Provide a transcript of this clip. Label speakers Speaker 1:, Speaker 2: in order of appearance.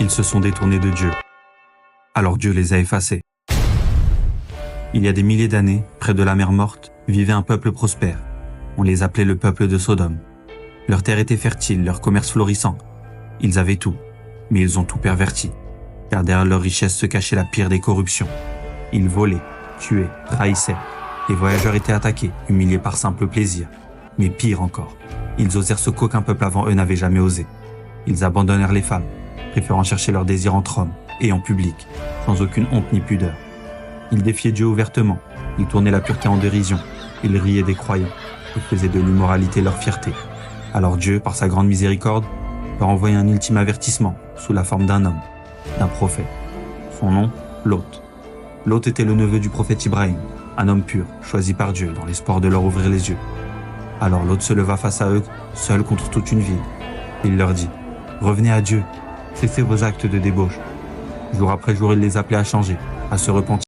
Speaker 1: Ils se sont détournés de Dieu. Alors Dieu les a effacés. Il y a des milliers d'années, près de la mer Morte, vivait un peuple prospère. On les appelait le peuple de Sodome. Leur terre était fertile, leur commerce florissant. Ils avaient tout, mais ils ont tout perverti. Car derrière leur richesse se cachait la pire des corruptions. Ils volaient, tuaient, trahissaient. Les voyageurs étaient attaqués, humiliés par simple plaisir. Mais pire encore, ils osèrent ce qu'aucun peuple avant eux n'avait jamais osé. Ils abandonnèrent les femmes, préférant chercher leur désir entre hommes et en public, sans aucune honte ni pudeur. Ils défiaient Dieu ouvertement, ils tournaient la pureté en dérision, ils riaient des croyants et faisaient de l'immoralité leur fierté. Alors Dieu, par sa grande miséricorde, leur envoya un ultime avertissement sous la forme d'un homme, d'un prophète. Son nom, Lot. Lot était le neveu du prophète Ibrahim, un homme pur, choisi par Dieu dans l'espoir de leur ouvrir les yeux. Alors Lot se leva face à eux, seul contre toute une ville. Il leur dit « Revenez à Dieu, cessez vos actes de débauche. » Jour après jour, il les appelait à changer, à se repentir.